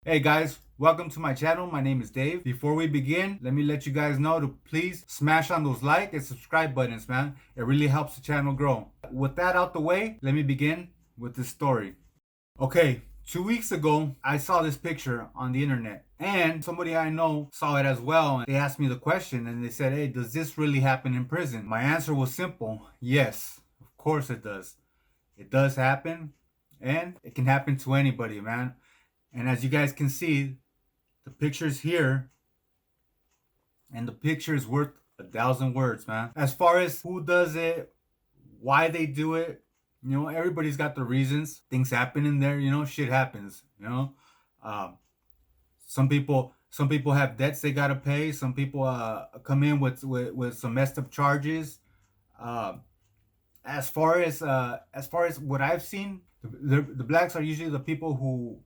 Hey guys, welcome to my channel. My name is Dave. Before we begin, let me let you guys know to please smash on those like and subscribe buttons, man. It really helps the channel grow. With that out the way, let me begin with this story. Okay, 2 weeks ago, I saw this picture on the internet, and somebody I know saw it as well. And they asked me the question, and they said, "Hey, does this really happen in prison?" My answer was simple: yes, of course it does. It does happen, and it can happen to anybody, man. And as you guys can see, the picture's here, and the picture is worth 1,000 words, man. As far as who does it, why they do it, everybody's got the reasons. Things happen in there, shit happens. Um, some people have debts they gotta pay. Some people come in with some messed up charges. Um, as far as what I've seen, the blacks are usually the people who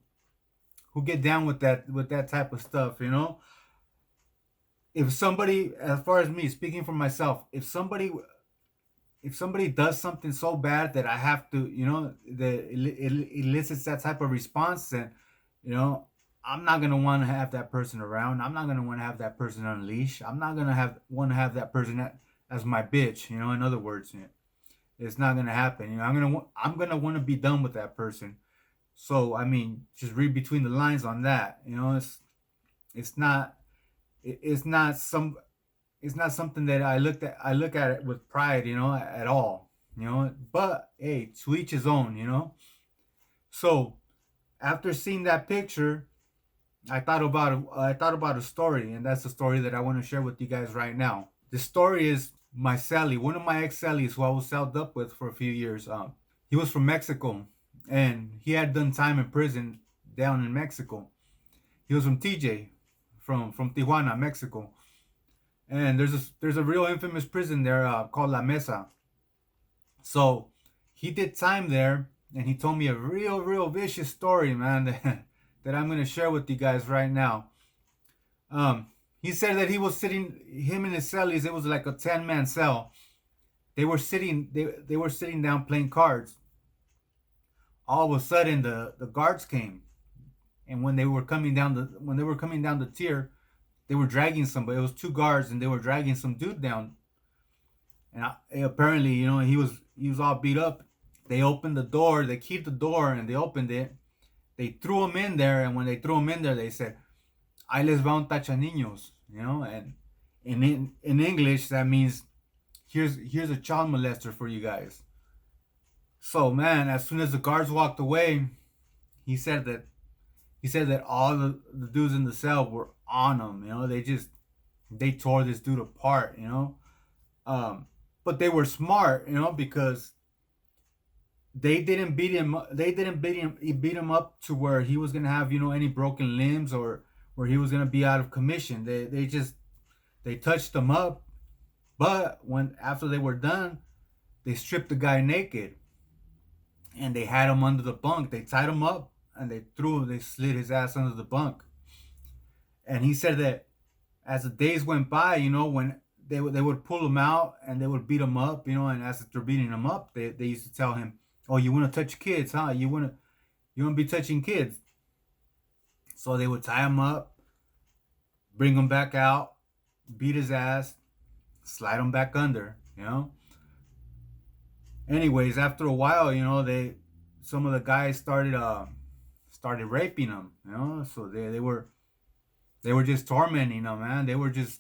get down with that type of stuff. If somebody, as far as me speaking for myself, if somebody does something so bad that I have to, that it elicits that type of response, then you know I'm not gonna want to have that person around. I'm not gonna want to have that person on leash. I'm not gonna have want to have that person as my bitch. In other words, it's not gonna happen. I'm gonna want to be done with that person. So I mean, just read between the lines on that. It's not it's not something that I look at it with pride, at all. But hey, to each his own. So after seeing that picture, I thought about a story, and that's the story that I want to share with you guys right now. The story is my cellie, one of my ex cellies who I was celled up with for a few years. He was from Mexico, and he had done time in prison down in Mexico. He was from TJ, from Tijuana, Mexico. And there's a real infamous prison there called La Mesa. So he did time there, and he told me a real vicious story, man, that I'm gonna share with you guys right now. Um, he said that he was sitting, him and his cellies. It was like a 10-man cell. They were sitting down playing cards. All of a sudden, the guards came, and when they were coming down the tier, they were dragging somebody. It was two guards, and they were dragging some dude down. And apparently, he was all beat up. They opened the door, they keyed the door, and they opened it. They threw him in there, and when they threw him in there, they said, "Ahí les va un tachaniños," and in English that means here's a child molester for you guys. So man, as soon as the guards walked away, he said that all the dudes in the cell were on him. They tore this dude apart. Um, but they were smart, because they didn't beat him up to where he was gonna have any broken limbs, or where he was gonna be out of commission. They touched him up, but when after they were done, they stripped the guy naked, and they had him under the bunk. They tied him up, and they slid his ass under the bunk. And he said that as the days went by, when they would pull him out, and they would beat him up, and as they're beating him up, they used to tell him, "Oh, you want to touch kids, huh? You want to be touching kids?" So they would tie him up, bring him back out, beat his ass, slide him back under. Anyways, after a while, some of the guys started raping him. So they were just tormenting him, man. It was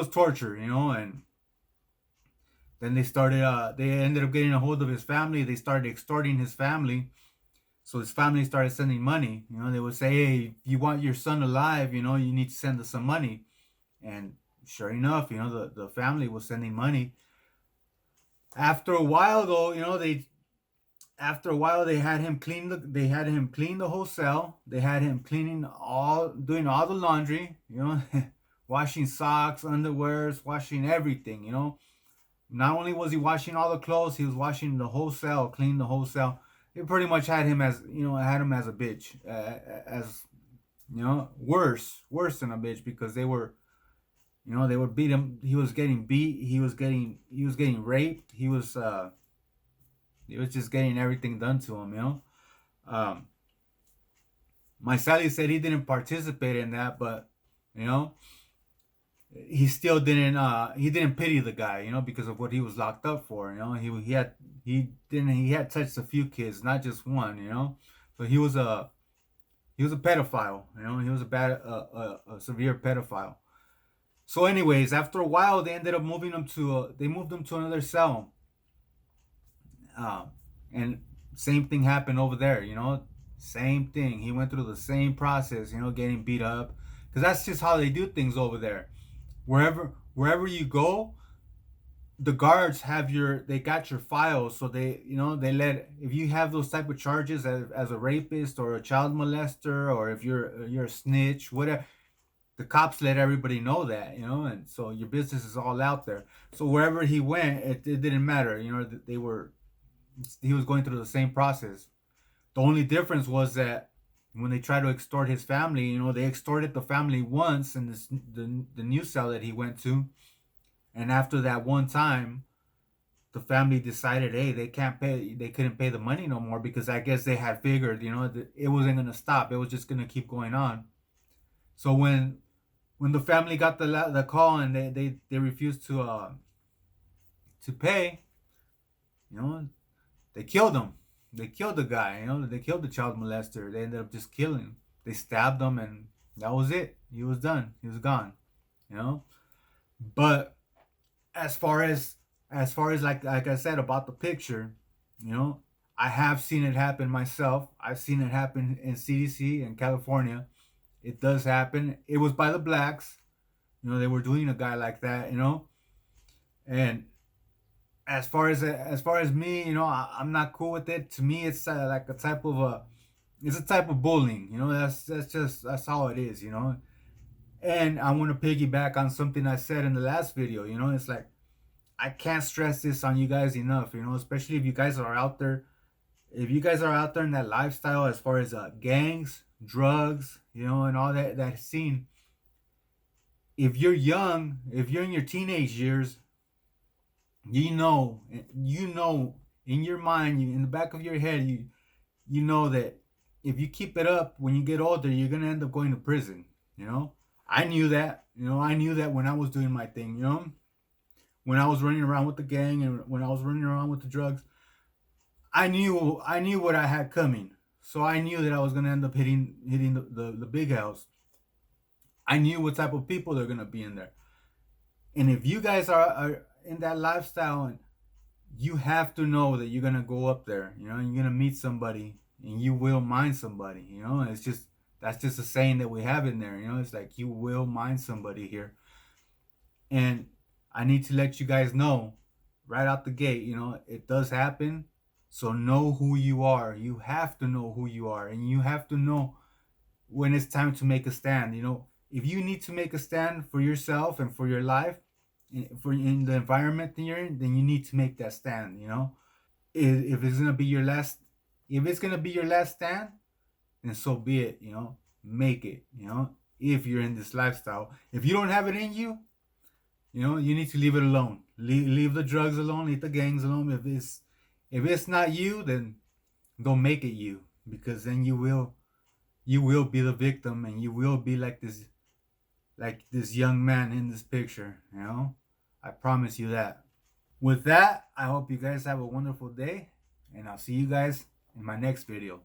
torture. And then they ended up getting a hold of his family. They started extorting his family. So his family started sending money. They would say, "Hey, if you want your son alive, you need to send us some money." And sure enough, the family was sending money. After a while, though, they had him clean the whole cell. They had him doing all the laundry. Washing socks, underwears, washing everything. Not only was he washing all the clothes, he was washing the whole cell, cleaning the whole cell. It pretty much had him as a bitch, as worse than a bitch, because they would beat him. He was getting beat. He was getting raped. He was just getting everything done to him. Um, My Sally said he didn't participate in that, but you know, he didn't pity the guy, you know, because of what he was locked up for. You know, he had touched a few kids, not just one, you know. But he was a pedophile, you know. He was a severe pedophile. So, anyways, after a while, they moved him to another cell, um, and same thing happened over there, you know. Same thing. He went through the same process, you know, getting beat up, because that's just how they do things over there. Wherever you go, the guards they got your files, so they let, if you have those type of charges as a rapist or a child molester, or if you're a snitch, whatever, the cops let everybody know that, you know, and so your business is all out there. So wherever he went, it didn't matter, you know. He was going through the same process. The only difference was that when they tried to extort his family, you know, they extorted the family once in the new cell that he went to, and after that one time, the family decided, hey, they couldn't pay the money no more, because I guess they had figured, you know, that it wasn't gonna stop. It was just gonna keep going on. So when the family got the call and they refused to pay, you know, they killed him. They killed the guy. You know, they killed the child molester. They ended up just killing him. They stabbed him, and that was it. He was done. He was gone. You know. But as far as like I said about the picture, you know, I have seen it happen myself. I've seen it happen in CDC in California. It does happen. It was by the blacks. You know, they were doing a guy like that. You know, and as far as me, you know, I'm not cool with it. To me, it's like it's a type of bullying. You know, that's how it is. You know, and I want to piggyback on something I said in the last video. You know, it's like I can't stress this on you guys enough. You know, especially if you guys are out there. If you guys are out there in that lifestyle, as far as gangs, drugs, you know, and all that scene. If you're young, if you're in your teenage years, you know in your mind, in the back of your head, you know that if you keep it up when you get older, you're gonna end up going to prison. You know, I knew that. You know, I knew that when I was doing my thing. You know, when I was running around with the gang and when I was running around with the drugs, I knew what I had coming. So I knew that I was gonna end up hitting the big house. I knew what type of people they're gonna be in there. And if you guys are in that lifestyle, and you have to know that you're gonna go up there, you know, you're gonna meet somebody and you will mind somebody, you know. It's just that's just a saying that we have in there, you know. It's like you will mind somebody here. And I need to let you guys know right out the gate, you know, it does happen. So know who you are. You have to know who you are, and you have to know when it's time to make a stand. You know, if you need to make a stand for yourself and for your life, for in the environment that you're in, then you need to make that stand. You know, if it's gonna be your last, if it's gonna be your last stand, then so be it. You know, make it. You know, if you're in this lifestyle, if you don't have it in you, you know, you need to leave it alone. Leave the drugs alone. Leave the gangs alone. If it's not you, then don't make it you, because then you will be the victim, and you will be like this young man in this picture. You know, I promise you that. With that, I hope you guys have a wonderful day, and I'll see you guys in my next video.